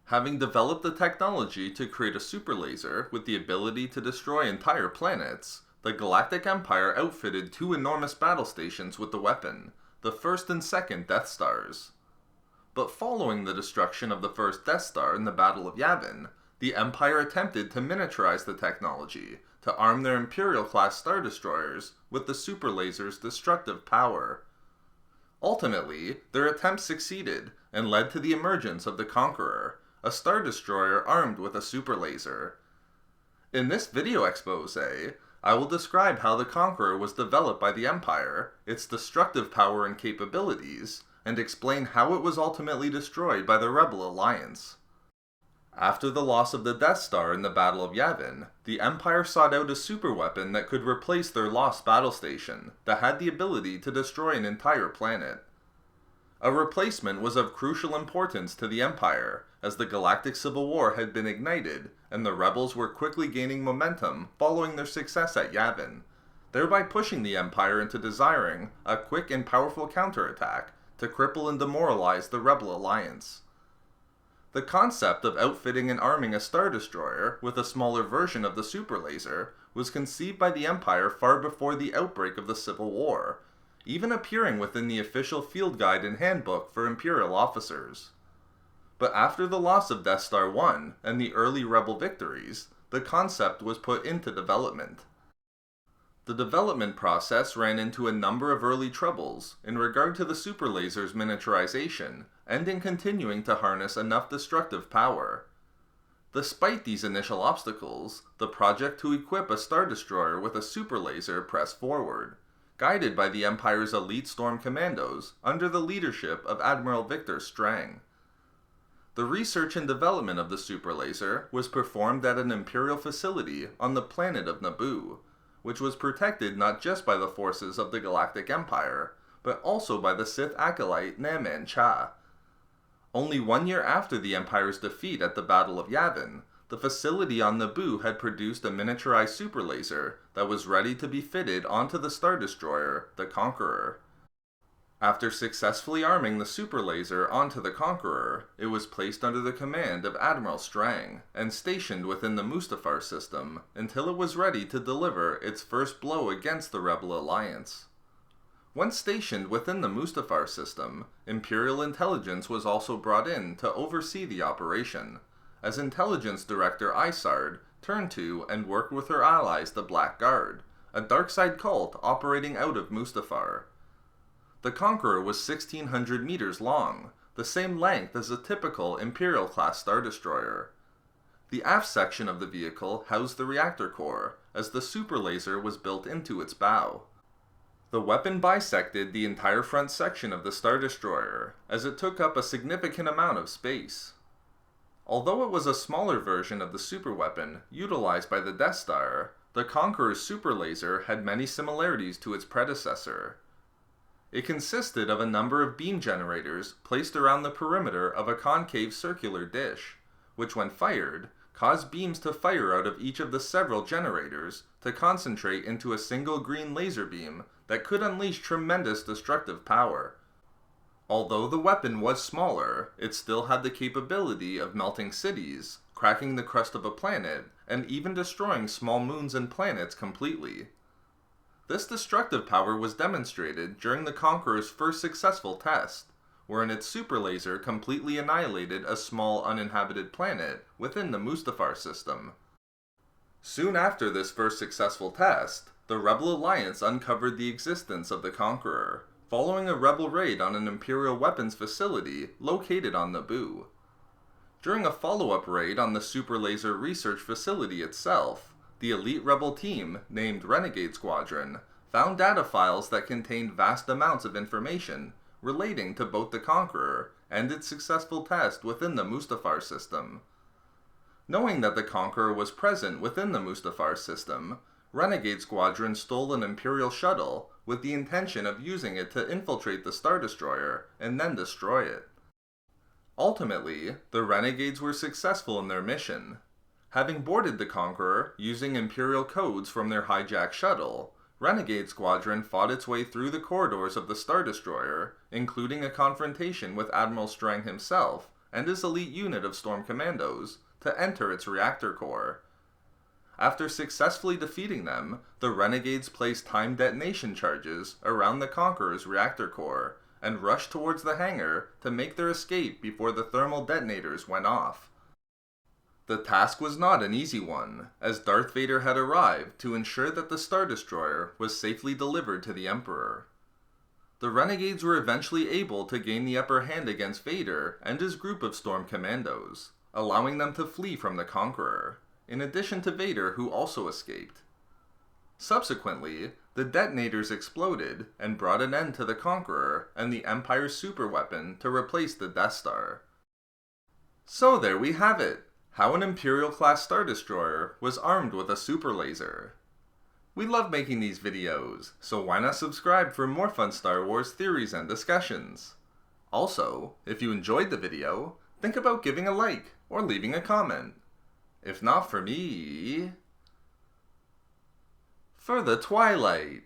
Having developed the technology to create a superlaser with the ability to destroy entire planets, the Galactic Empire outfitted two enormous battle stations with the weapon, the first and second Death Stars. But following the destruction of the first Death Star in the Battle of Yavin, the Empire attempted to miniaturize the technology to arm their Imperial-class Star Destroyers with the superlaser's destructive power. Ultimately, their attempts succeeded and led to the emergence of the Conqueror, a Star Destroyer armed with a superlaser. In this video expose, I will describe how the Conqueror was developed by the Empire, its destructive power and capabilities, and explain how it was ultimately destroyed by the Rebel Alliance. After the loss of the Death Star in the Battle of Yavin, the Empire sought out a superweapon that could replace their lost battle station, that had the ability to destroy an entire planet. A replacement was of crucial importance to the Empire, as the Galactic Civil War had been ignited, and the Rebels were quickly gaining momentum following their success at Yavin, thereby pushing the Empire into desiring a quick and powerful counterattack to cripple and demoralize the Rebel Alliance. The concept of outfitting and arming a Star Destroyer with a smaller version of the superlaser was conceived by the Empire far before the outbreak of the Civil War, even appearing within the official field guide and handbook for Imperial officers. But after the loss of Death Star 1 and the early Rebel victories, the concept was put into development. The development process ran into a number of early troubles in regard to the superlaser's miniaturization and in continuing to harness enough destructive power. Despite these initial obstacles, the project to equip a Star Destroyer with a superlaser pressed forward, guided by the Empire's elite Storm Commandos under the leadership of Admiral Victor Strang. The research and development of the superlaser was performed at an Imperial facility on the planet of Naboo, which was protected not just by the forces of the Galactic Empire, but also by the Sith acolyte Naman Cha. Only 1 year after the Empire's defeat at the Battle of Yavin, the facility on Naboo had produced a miniaturized superlaser that was ready to be fitted onto the Star Destroyer, the Conqueror. After successfully arming the superlaser onto the Conqueror, it was placed under the command of Admiral Strang and stationed within the Mustafar system until it was ready to deliver its first blow against the Rebel Alliance. Once stationed within the Mustafar system, Imperial intelligence was also brought in to oversee the operation, as Intelligence Director Isard turned to and worked with her allies the Black Guard, a dark side cult operating out of Mustafar. The Conqueror was 1,600 meters long, the same length as a typical Imperial-class Star Destroyer. The aft section of the vehicle housed the reactor core, as the superlaser was built into its bow. The weapon bisected the entire front section of the Star Destroyer, as it took up a significant amount of space. Although it was a smaller version of the superweapon utilized by the Death Star, the Conqueror's superlaser had many similarities to its predecessor. It consisted of a number of beam generators placed around the perimeter of a concave circular dish, which when fired, caused beams to fire out of each of the several generators to concentrate into a single green laser beam that could unleash tremendous destructive power. Although the weapon was smaller, it still had the capability of melting cities, cracking the crust of a planet, and even destroying small moons and planets completely. This destructive power was demonstrated during the Conqueror's first successful test, wherein its superlaser completely annihilated a small uninhabited planet within the Mustafar system. Soon after this first successful test, the Rebel Alliance uncovered the existence of the Conqueror, following a Rebel raid on an Imperial weapons facility located on Naboo. During a follow-up raid on the superlaser research facility itself, the elite Rebel team, named Renegade Squadron, found data files that contained vast amounts of information relating to both the Conqueror and its successful test within the Mustafar system. Knowing that the Conqueror was present within the Mustafar system, Renegade Squadron stole an Imperial shuttle with the intention of using it to infiltrate the Star Destroyer and then destroy it. Ultimately, the Renegades were successful in their mission. Having boarded the Conqueror using Imperial codes from their hijacked shuttle, Renegade Squadron fought its way through the corridors of the Star Destroyer, including a confrontation with Admiral Strang himself, and his elite unit of Storm Commandos to enter its reactor core. After successfully defeating them, the Renegades placed timed detonation charges around the Conqueror's reactor core and rushed towards the hangar to make their escape before the thermal detonators went off. The task was not an easy one, as Darth Vader had arrived to ensure that the Star Destroyer was safely delivered to the Emperor. The Renegades were eventually able to gain the upper hand against Vader and his group of Storm Commandos, allowing them to flee from the Conqueror, in addition to Vader, who also escaped. Subsequently, the detonators exploded and brought an end to the Conqueror and the Empire's superweapon to replace the Death Star. So there we have it, how an Imperial-class Star Destroyer was armed with a superlaser. We love making these videos, so why not subscribe for more fun Star Wars theories and discussions? Also, if you enjoyed the video, think about giving a like or leaving a comment. If not for me, for the Twilight.